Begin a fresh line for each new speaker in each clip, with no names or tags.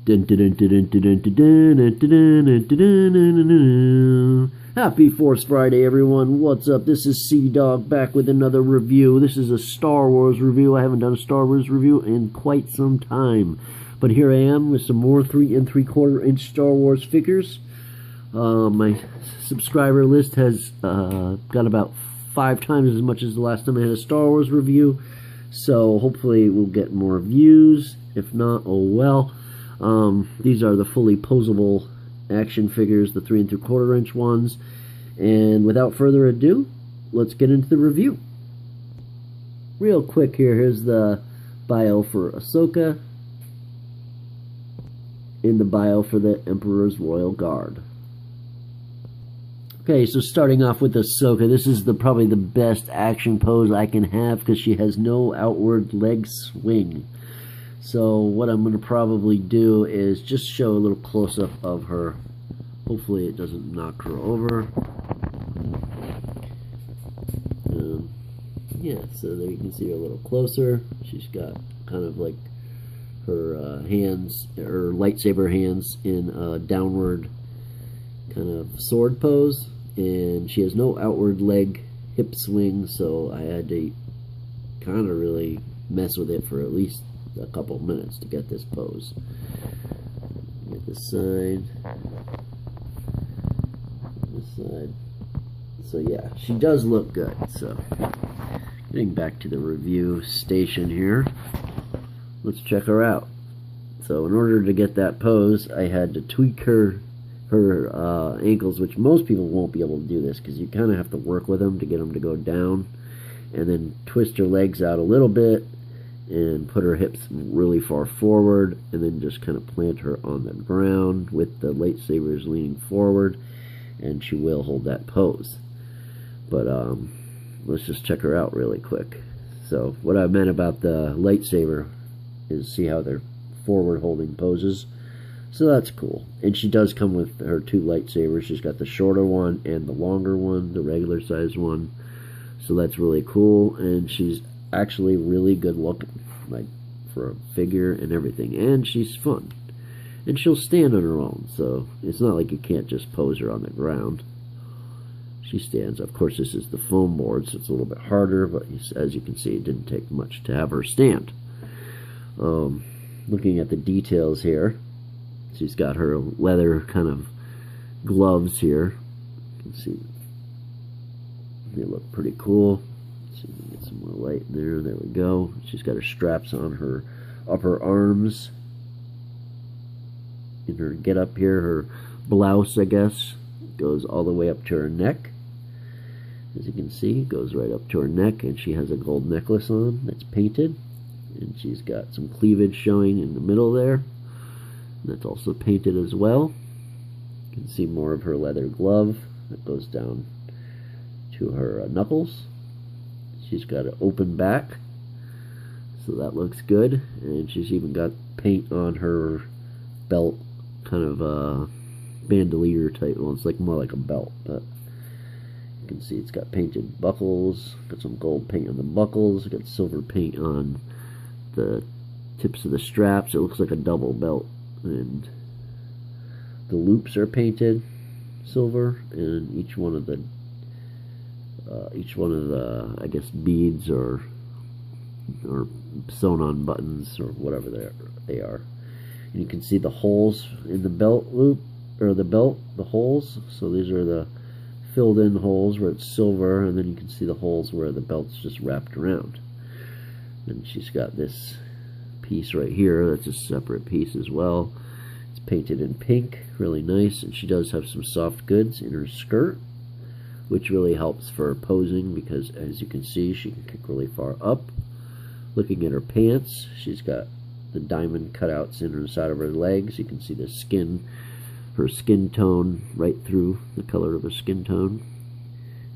Happy Force Friday, everyone. What's up? This is Sea-Dog back with another review. This is a Star Wars review. I haven't done a Star Wars review in quite some time. But here I am with some more 3 3/4 inch Star Wars figures. My subscriber list has got about 5 times as much as the last time I had a Star Wars review. So hopefully we'll get more views. If not, oh well. These are the fully posable action figures, the 3 3/4 inch ones. And without further ado, let's get into the review. Real quick here, here's the bio for Asoka and the bio for the Emperor's Royal Guard. Okay, so starting off with Asoka, this is probably the best action pose I can have because she has no outward leg swing. So what I'm going to probably do is just show a little close-up of her. Hopefully it doesn't knock her over. Yeah, so there you can see her a little closer. She's got kind of like her hands, her lightsaber hands in a downward kind of sword pose. And she has no outward leg hip swing, so I had to kind of really mess with it for at least a couple minutes to get this pose. Get this side. This side. So yeah, she does look good. So getting back to the review station here, let's check her out. So in order to get that pose, I had to tweak her ankles, which most people won't be able to do this because you kind of have to work with them to get them to go down, and then twist her legs out a little bit and put her hips really far forward, and then just kind of plant her on the ground with the lightsabers leaning forward, and she will hold that pose. But let's just check her out really quick. So what I meant about the lightsaber is see how they're forward holding poses. So that's cool. And she does come with her 2 lightsabers. She's got the shorter one and the longer one, the regular size one. So that's really cool. And she's actually really good looking, like for a figure and everything. And she's fun. And she'll stand on her own. So it's not like you can't just pose her on the ground. She stands. Of course, this is the foam board, so it's a little bit harder. But as you can see, it didn't take much to have her stand. Looking at the details here. She's got her leather kind of gloves here. You can see they look pretty cool. Let's see if we can get some more light in there. There we go. She's got her straps on her upper arms. In her get up here, her blouse, I guess, goes all the way up to her neck. As you can see, it goes right up to her neck, and she has a gold necklace on that's painted. And she's got some cleavage showing in the middle there. That's also painted as well. You can see more of her leather glove that goes down to her knuckles. She's got an open back, so that looks good. And she's even got paint on her belt, kind of bandolier type. Well, it's like more like a belt, but you can see it's got painted buckles. Got some gold paint on the buckles. Got silver paint on the tips of the straps. It looks like a double belt. And the loops are painted silver, and each one of the I guess beads or sewn on buttons or whatever they are. And you can see the holes in the belt loop, or the belt, the holes. So these are the filled in holes where it's silver, and then you can see the holes where the belt's just wrapped around. And she's got this piece right here that's a separate piece as well. It's painted in pink, really nice. And she does have some soft goods in her skirt, which really helps for posing because, as you can see, she can kick really far up. Looking at her pants, she's got the diamond cutouts in her side of her legs. You can see the skin, her skin tone right through the color of her skin tone.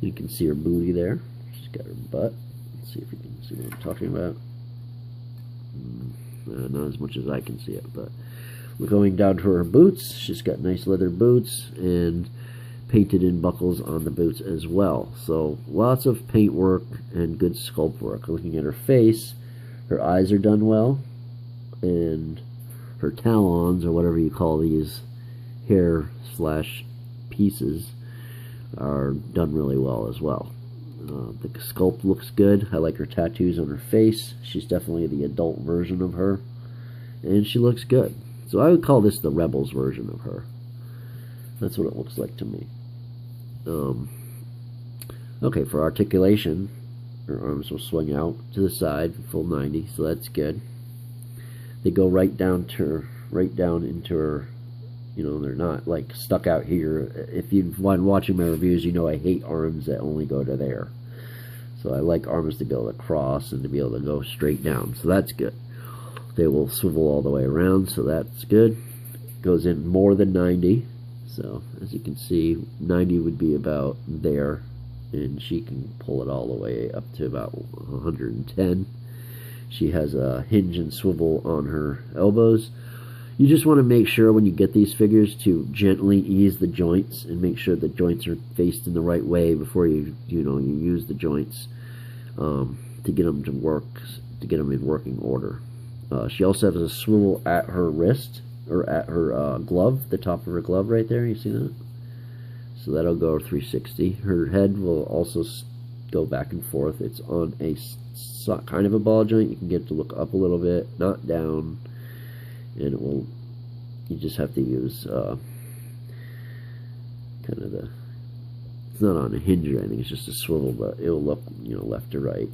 You can see her booty there. She's got her butt. Let's see if you can see what I'm talking about. Not as much as I can see it, but we're going down to her boots. She's got nice leather boots and painted in buckles on the boots as well. So lots of paint work and good sculpt work. Looking at her face, her eyes are done well, and her talons, or whatever you call these hair slash pieces, are done really well as well. The sculpt looks good. I like her tattoos on her face. She's definitely the adult version of her, and she looks good. So I would call this the Rebels version of her. That's what it looks like to me. Okay, for articulation, her arms will swing out to the side, full 90, so that's good. They go right down into her. You know, they're not like stuck out here. If you've been watching my reviews, you know I hate arms that only go to there. So I like arms to be able to cross and to be able to go straight down. So that's good. They will swivel all the way around, so that's good. Goes in more than 90. So as you can see, 90 would be about there, and she can pull it all the way up to about 110. She has a hinge and swivel on her elbows. You just want to make sure when you get these figures to gently ease the joints and make sure the joints are faced in the right way before you use the joints to get them to work, to get them in working order. She also has a swivel at her wrist, or at her glove, the top of her glove right there. You see that? So that'll go 360. Her head will also go back and forth. It's on a kind of a ball joint. You can get it to look up a little bit, not down. And it will, you just have to use kind of it's not on a hinge or anything, it's just a swivel, but it will look, left to right.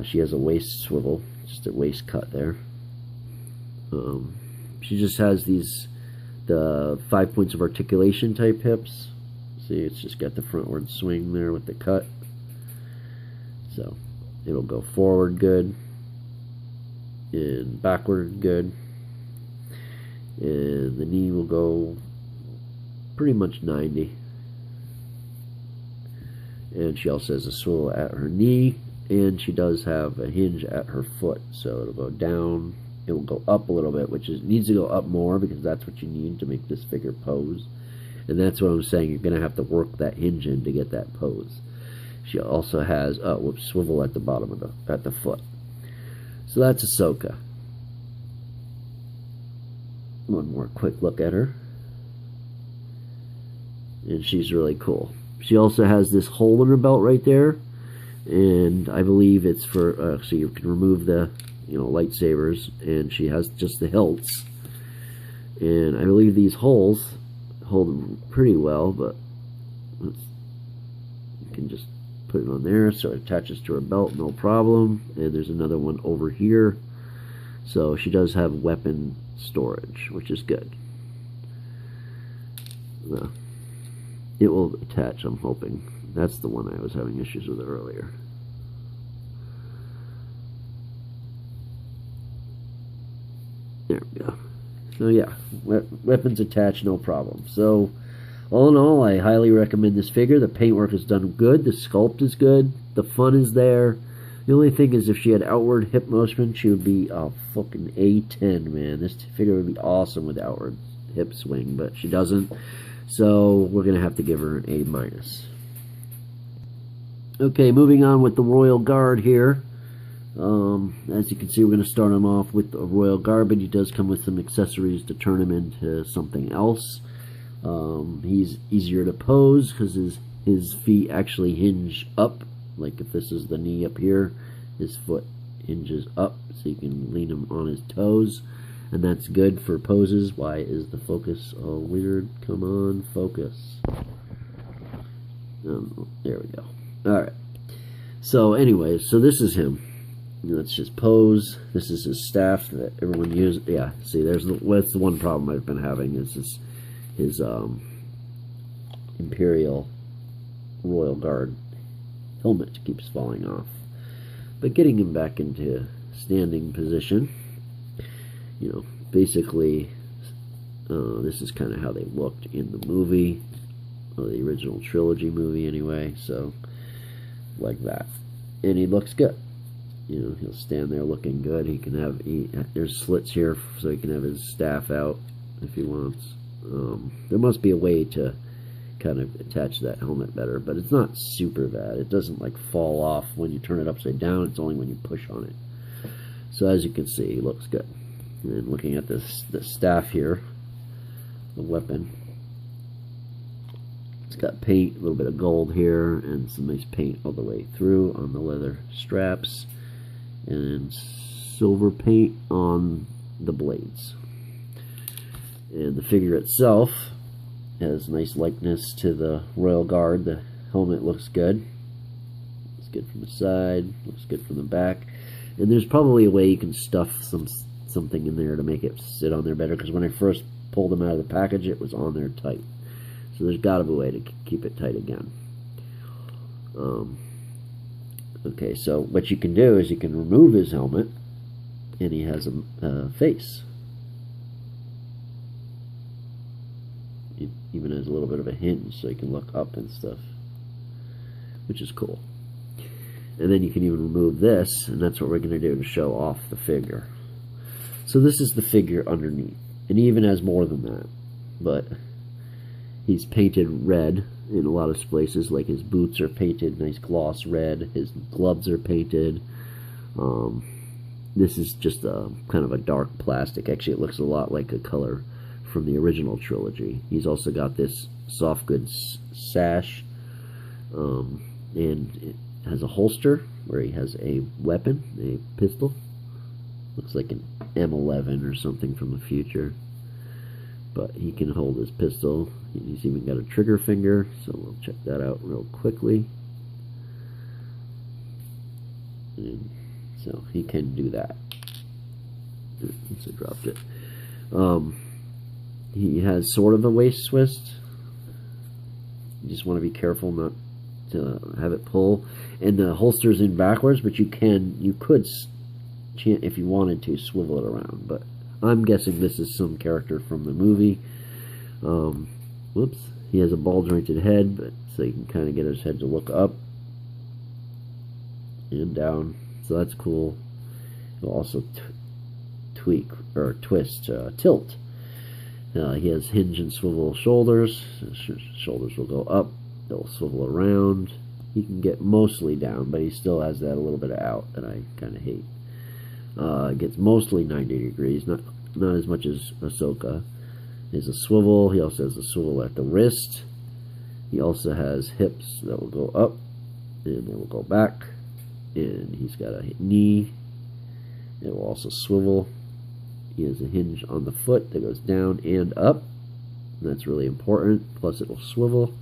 She has a waist swivel, just a waist cut there. She just has the 5 points of articulation type hips. See, it's just got the frontward swing there with the cut. So, it'll go forward good. And backward good, and the knee will go pretty much 90, and she also has a swivel at her knee, and she does have a hinge at her foot, so it'll go down, it will go up a little bit, which needs to go up more because that's what you need to make this figure pose, and that's what I'm saying, you're going to have to work that hinge in to get that pose. She also has a swivel at the bottom of the foot. So that's Asoka. One more quick look at her. And she's really cool. She also has this hole in her belt right there. And I believe it's for, so you can remove the, lightsabers. And she has just the hilts. And I believe these holes hold pretty well, but you can just put it on there so it attaches to her belt, no problem. And there's another one over here, so she does have weapon storage, which is good. It will attach, I'm hoping. That's the one I was having issues with earlier. There we go. So yeah, weapons attached, no problem. So all in all, I highly recommend this figure. The paintwork is done good. The sculpt is good. The fun is there. The only thing is, if she had outward hip motion, she would be a fucking A10, man. This figure would be awesome with outward hip swing, but she doesn't. So we're going to have to give her an A-. Okay, moving on with the Royal Guard here. As you can see, we're going to start him off with the Royal Guard, but he does come with some accessories to turn him into something else. He's easier to pose because his feet actually hinge up. Like if this is the knee up here, his foot hinges up, so you can lean him on his toes, and that's good for poses. Why is the focus all weird? Come on, focus. There we go. Alright. So anyways, so this is him. Let's just pose. This is his staff that everyone uses. Yeah, see, that's the one problem I've been having is his Imperial Royal Guard helmet keeps falling off. But getting him back into standing position, basically this is kind of how they looked in the movie, or the original trilogy movie anyway, so like that. And he looks good. He'll stand there looking good. He can have, there's slits here so he can have his staff out if he wants. There must be a way to kind of attach that helmet better, but it's not super bad. It doesn't like fall off when you turn it upside down. It's only when you push on it. So as you can see, he looks good. And looking at this, the staff here, the weapon, it's got paint, a little bit of gold here, and some nice paint all the way through on the leather straps, and silver paint on the blades. And the figure itself has nice likeness to the Royal Guard. The helmet looks good. Looks good from the side, looks good from the back. And there's probably a way you can stuff something in there to make it sit on there better, because when I first pulled them out of the package, it was on there tight. So there's got to be a way to keep it tight again. Okay, so what you can do is you can remove his helmet, and he has a face. It even has a little bit of a hinge, so you can look up and stuff, which is cool. And then you can even remove this, and that's what we're going to do to show off the figure. So this is the figure underneath, and he even has more than that, but he's painted red in a lot of places, like his boots are painted nice gloss red, his gloves are painted. This is just a kind of a dark plastic. Actually, it looks a lot like a color from the original trilogy. He's also got this soft goods sash, and it has a holster where he has a weapon, a pistol. Looks like an M11 or something from the future, but he can hold his pistol. He's even got a trigger finger, so we'll check that out real quickly. And so he can do that. Oops, I dropped it. He has sort of a waist twist. You just want to be careful not to have it pull. And the holster's in backwards, but you could, if you wanted to, swivel it around. But I'm guessing this is some character from the movie. Whoops. He has a ball jointed head, but so you can kind of get his head to look up and down. So that's cool. It'll also tweak or twist, tilt. He has hinge and swivel shoulders. His shoulders will go up. They'll swivel around. He can get mostly down, but he still has that a little bit of out that I kind of hate. It gets mostly 90 degrees, not as much as Asoka. There's a swivel. He also has a swivel at the wrist. He also has hips that will go up and they will go back. And he's got a knee. It will also swivel. He has a hinge on the foot that goes down and up. And that's really important. Plus it will swivel.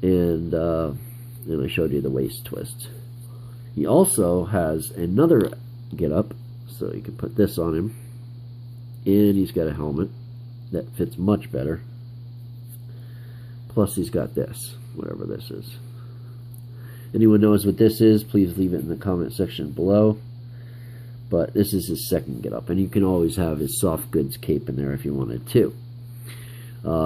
And I showed you the waist twist. He also has another get up, so you can put this on him. And he's got a helmet that fits much better. Plus he's got this, whatever this is. Anyone knows what this is, please leave it in the comment section below. But this is his second get up, and you can always have his soft goods cape in there if you wanted to.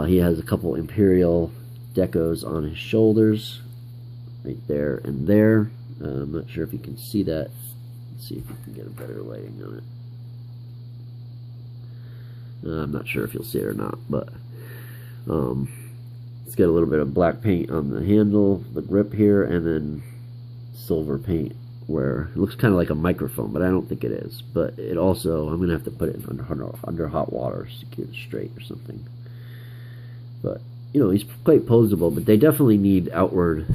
He has a couple Imperial decos on his shoulders, right there and there. I'm not sure if you can see that. Let's see if we can get a better lighting on it. I'm not sure if you'll see it or not, but it's got a little bit of black paint on the handle, the grip here, and then silver paint where it looks kind of like a microphone, but I don't think it is. But it also, I'm going to have to put it under hot water to keep it straight or something. But, you know, he's quite posable, but they definitely need outward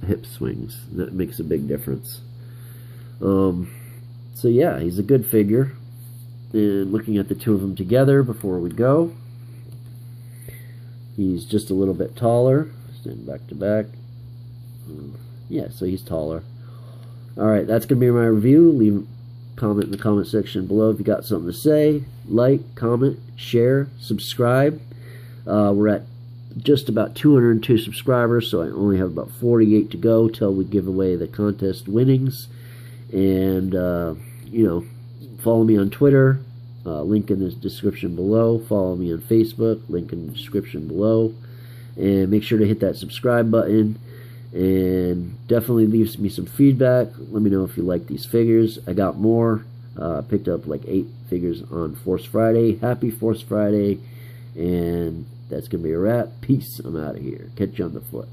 hip swings. That makes a big difference. So yeah, he's a good figure. And looking at the two of them together before we go, he's just a little bit taller. Stand back to back. Yeah, so he's taller. Alright, that's going to be my review. Leave a comment in the comment section below if you got something to say. Like, comment, share, subscribe. We're at just about 202 subscribers, so I only have about 48 to go till we give away the contest winnings. And, you know, follow me on Twitter, link in the description below. Follow me on Facebook, link in the description below. And make sure to hit that subscribe button. And definitely leave me some feedback. Let me know if you like these figures. I got more. Picked up like 8 figures on Force Friday. Happy Force Friday. And that's going to be a wrap. Peace. I'm out of here. Catch you on the foot.